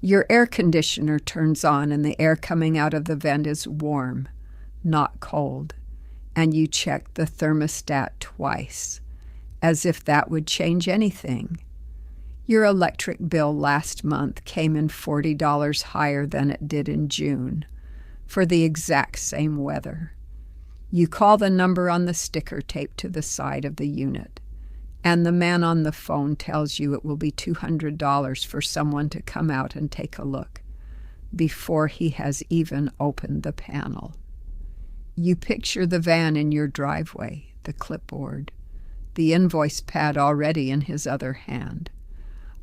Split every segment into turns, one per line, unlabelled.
Your air conditioner turns on and the air coming out of the vent is warm, not cold, and you check the thermostat twice, as if that would change anything. Your electric bill last month came in $40 higher than it did in June, for the exact same weather. You call the number on the sticker taped to the side of the unit, and the man on the phone tells you it will be $200 for someone to come out and take a look, before he has even opened the panel. You picture the van in your driveway, the clipboard, the invoice pad already in his other hand.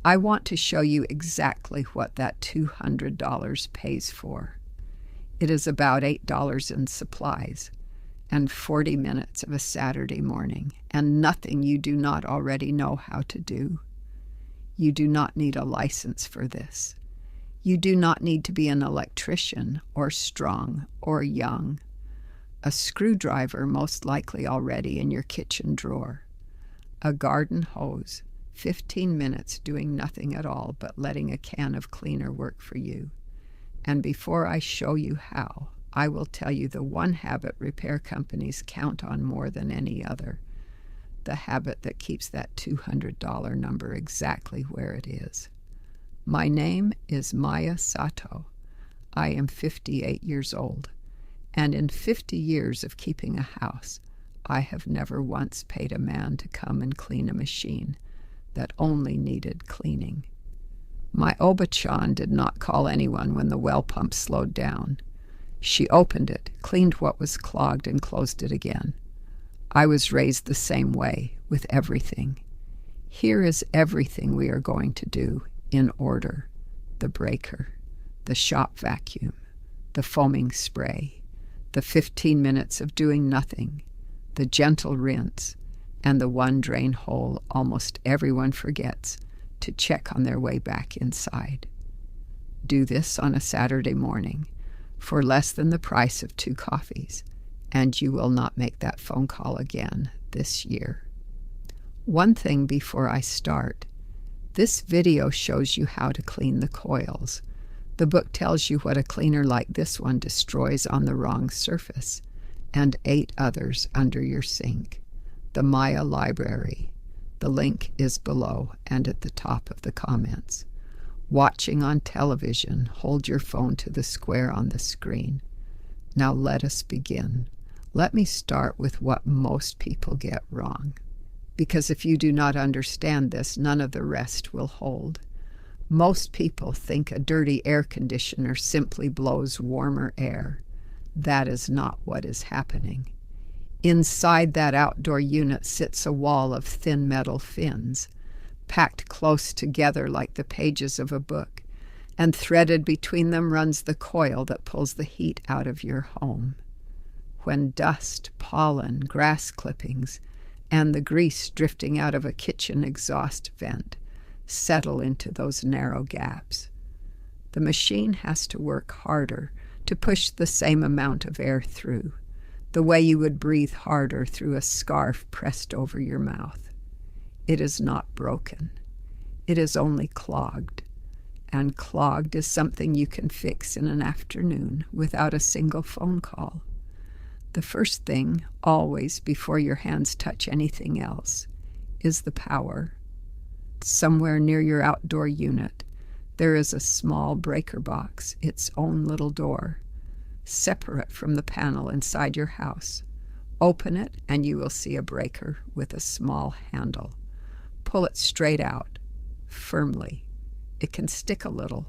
I want to show you exactly what that $200 pays for. It is about $8 in supplies and 40 minutes of a Saturday morning, and nothing you do not already know how to do. You do not need a license for this. You do not need to be an electrician or strong or young. A screwdriver most likely already in your kitchen drawer. A garden hose, 15 minutes doing nothing at all but letting a can of cleaner work for you. And before I show you how, I will tell you the one habit repair companies count on more than any other, the habit that keeps that $200 number exactly where it is. My name is Maya Sato. I am 58 years old, and in 50 years of keeping a house, I have never once paid a man to come and clean a machine that only needed cleaning. My Obachan did not call anyone when the well pump slowed down. She opened it, cleaned what was clogged, and closed it again. I was raised the same way, with everything. Here is everything we are going to do, in order. The breaker, the shop vacuum, the foaming spray, the 15 minutes of doing nothing, the gentle rinse, and the one drain hole almost everyone forgets to check on their way back inside. Do this on a Saturday morning for less than the price of 2 coffees, and you will not make that phone call again this year. One thing before I start. This video shows you how to clean the coils. The book tells you what a cleaner like this one destroys on the wrong surface, and 8 others under your sink. The Maya Library. The link is below and at the top of the comments. Watching on television, hold your phone to the square on the screen. Now let us begin. Let me start with what most people get wrong, because if you do not understand this, none of the rest will hold. Most people think a dirty air conditioner simply blows warmer air. That is not what is happening. Inside that outdoor unit sits a wall of thin metal fins, packed close together like the pages of a book, and threaded between them runs the coil that pulls the heat out of your home. When dust, pollen, grass clippings, and the grease drifting out of a kitchen exhaust vent settle into those narrow gaps, the machine has to work harder to push the same amount of air through, the way you would breathe harder through a scarf pressed over your mouth. It is not broken. It is only clogged. And clogged is something you can fix in an afternoon without a single phone call. The first thing, always before your hands touch anything else, is the power. Somewhere near your outdoor unit, there is a small breaker box, its own little door, separate from the panel inside your house. Open it and you will see a breaker with a small handle. Pull it straight out, firmly. It can stick a little.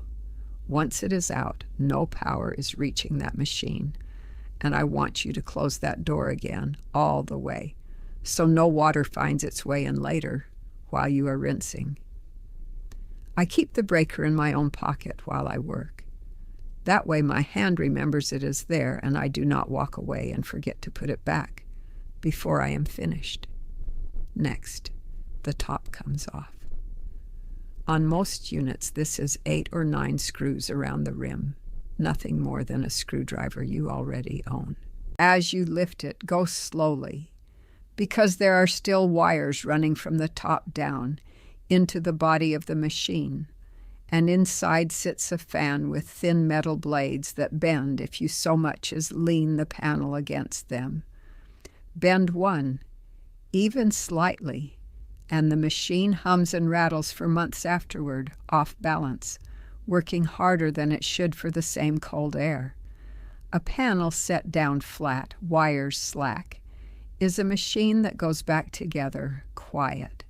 Once it is out, no power is reaching that machine, and I want you to close that door again all the way, so no water finds its way in later while you are rinsing. I keep the breaker in my own pocket while I work. That way my hand remembers it is there, and I do not walk away and forget to put it back before I am finished. Next, the top comes off. On most units, this is 8 or 9 screws around the rim, nothing more than a screwdriver you already own. As you lift it, go slowly, because there are still wires running from the top down into the body of the machine, and inside sits a fan with thin metal blades that bend if you so much as lean the panel against them. Bend one, even slightly, and the machine hums and rattles for months afterward, off balance, working harder than it should for the same cold air. A panel set down flat, wires slack, is a machine that goes back together, quiet.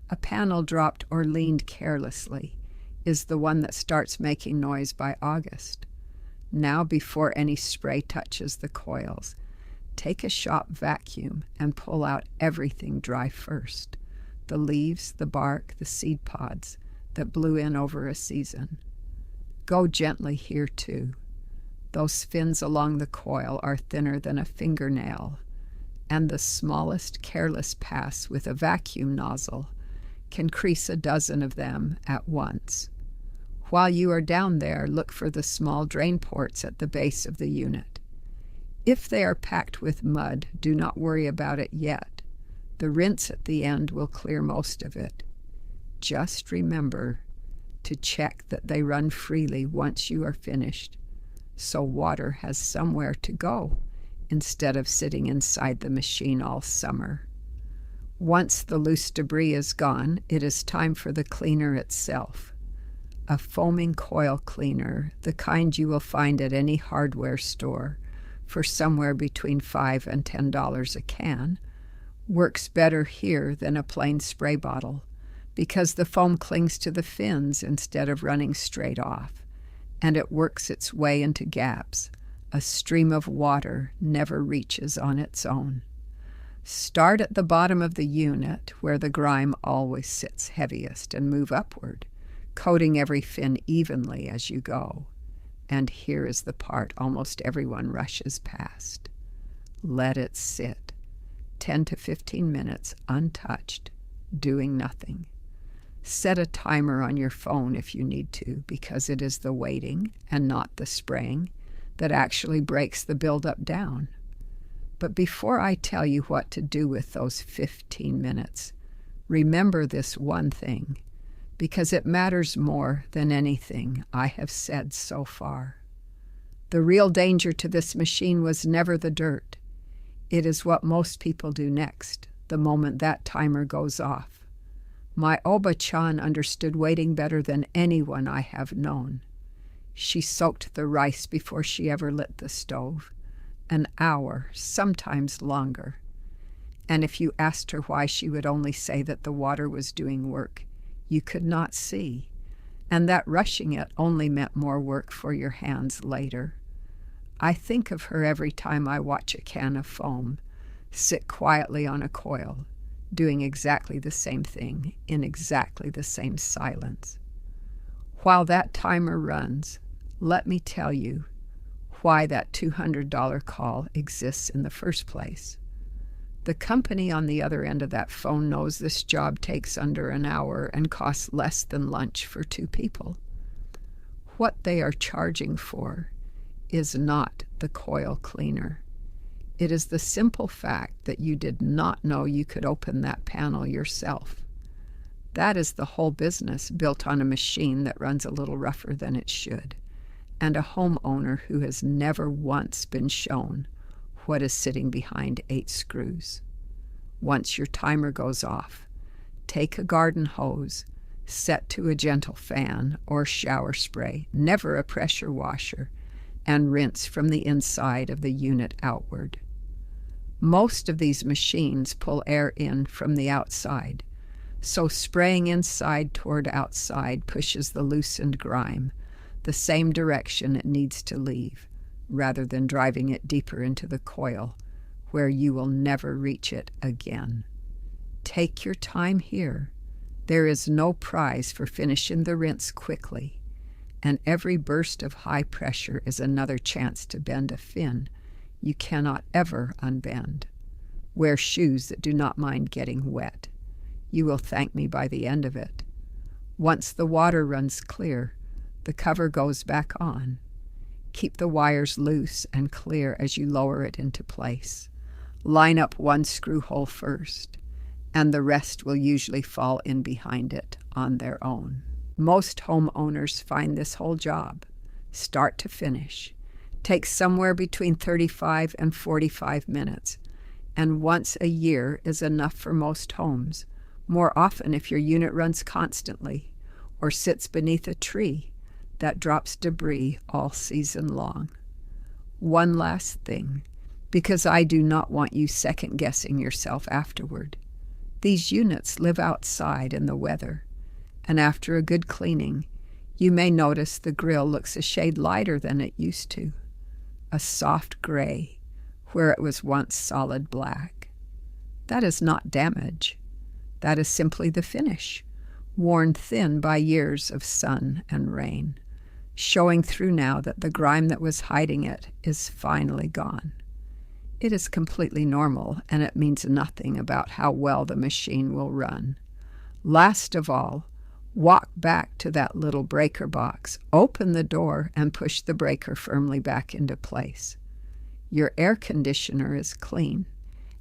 A panel dropped or leaned carelessly is the one that starts making noise by August. Now, before any spray touches the coils, take a shop vacuum and pull out everything dry first. The leaves, the bark, the seed pods that blew in over a season. Go gently here too. Those fins along the coil are thinner than a fingernail, and the smallest careless pass with a vacuum nozzle can crease a dozen of them at once. While you are down there, look for the small drain ports at the base of the unit. If they are packed with mud, do not worry about it yet. The rinse at the end will clear most of it. Just remember to check that they run freely once you are finished, so water has somewhere to go instead of sitting inside the machine all summer. Once the loose debris is gone, it is time for the cleaner itself. A foaming coil cleaner, the kind you will find at any hardware store for somewhere between $5 and $10 a can, works better here than a plain spray bottle because the foam clings to the fins instead of running straight off, and it works its way into gaps. A stream of water never reaches on its own. Start at the bottom of the unit where the grime always sits heaviest and move upward, coating every fin evenly as you go. And here is the part almost everyone rushes past. Let it sit, 10 to 15 minutes untouched, doing nothing. Set a timer on your phone if you need to, because it is the waiting and not the spraying that actually breaks the buildup down. But before I tell you what to do with those 15 minutes, remember this one thing, because it matters more than anything I have said so far. The real danger to this machine was never the dirt. It is what most people do next, the moment that timer goes off. My Oba-chan understood waiting better than anyone I have known. She soaked the rice before she ever lit the stove, an hour, sometimes longer. And if you asked her why, she would only say that the water was doing work you could not see, and that rushing it only meant more work for your hands later. I think of her every time I watch a can of foam sit quietly on a coil, doing exactly the same thing in exactly the same silence. While that timer runs, let me tell you why that $200 call exists in the first place. The company on the other end of that phone knows this job takes under an hour and costs less than lunch for 2 people. What they are charging for is not the coil cleaner. It is the simple fact that you did not know you could open that panel yourself. That is the whole business, built on a machine that runs a little rougher than it should, and a homeowner who has never once been shown what is sitting behind 8 screws. Once your timer goes off, take a garden hose, set to a gentle fan or shower spray, never a pressure washer, and rinse from the inside of the unit outward. Most of these machines pull air in from the outside, so spraying inside toward outside pushes the loosened grime the same direction it needs to leave, rather than driving it deeper into the coil, where you will never reach it again. Take your time here. There is no prize for finishing the rinse quickly, and every burst of high pressure is another chance to bend a fin you cannot ever unbend. Wear shoes that do not mind getting wet. You will thank me by the end of it. Once the water runs clear, the cover goes back on. Keep the wires loose and clear as you lower it into place. Line up one screw hole first, and the rest will usually fall in behind it on their own. Most homeowners find this whole job, start to finish, takes somewhere between 35 and 45 minutes, and once a year is enough for most homes, more often if your unit runs constantly or sits beneath a tree that drops debris all season long. One last thing, because I do not want you second-guessing yourself afterward. These units live outside in the weather, and after a good cleaning, you may notice the grill looks a shade lighter than it used to, a soft gray where it was once solid black. That is not damage. That is simply the finish, worn thin by years of sun and rain, showing through now that the grime that was hiding it is finally gone. It is completely normal, and it means nothing about how well the machine will run. Last of all, walk back to that little breaker box, open the door, and push the breaker firmly back into place. Your air conditioner is clean,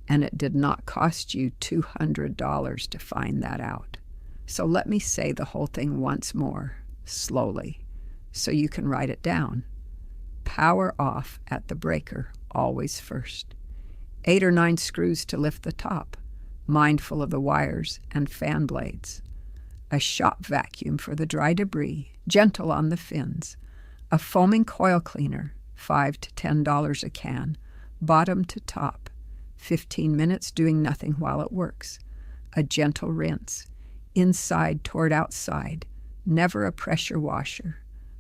and it did not cost you $200 to find that out. So let me say the whole thing once more, slowly, so you can write it down. Power off at the breaker, always first. 8 or 9 screws to lift the top, mindful of the wires and fan blades. A shop vacuum for the dry debris, gentle on the fins. A foaming coil cleaner, $5 to $10 a can, bottom to top. 15 minutes doing nothing while it works. A gentle rinse, inside toward outside, never a pressure washer.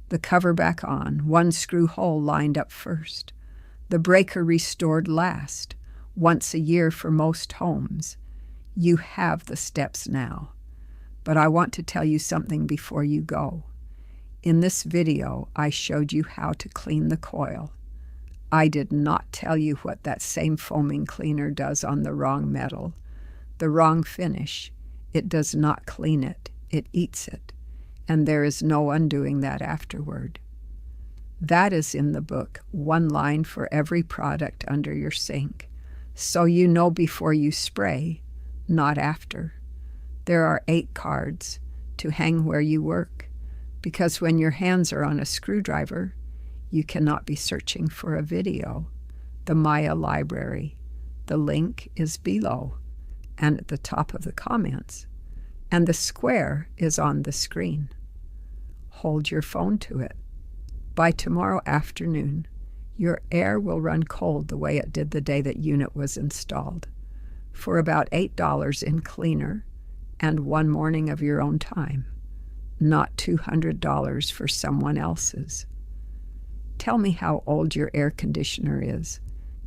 The cover back on, 1 screw hole lined up first. The breaker restored last, once a year for most homes. You have the steps now. But I want to tell you something before you go. In this video, I showed you how to clean the coil. I did not tell you what that same foaming cleaner does on the wrong metal, the wrong finish. It does not clean it, it eats it, and there is no undoing that afterward. That is in the book, 1 line for every product under your sink, so you know before you spray, not after. There are 8 cards to hang where you work, because when your hands are on a screwdriver, you cannot be searching for a video. The Maya library. The link is below and at the top of the comments, and the square is on the screen. Hold your phone to it. By tomorrow afternoon, your air will run cold the way it did the day that unit was installed, for about $8 in cleaner and 1 morning of your own time, not $200 for someone else's. Tell me how old your air conditioner is,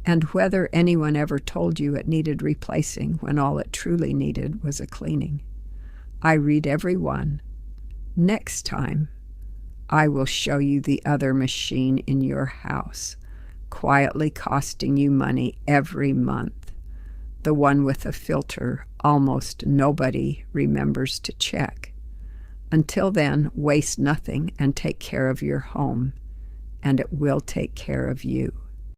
and whether anyone ever told you it needed replacing when all it truly needed was a cleaning. I read every one. Next time, I will show you the other machine in your house, quietly costing you money every month. The one with a filter almost nobody remembers to check. Until then, waste nothing and take care of your home, and it will take care of you.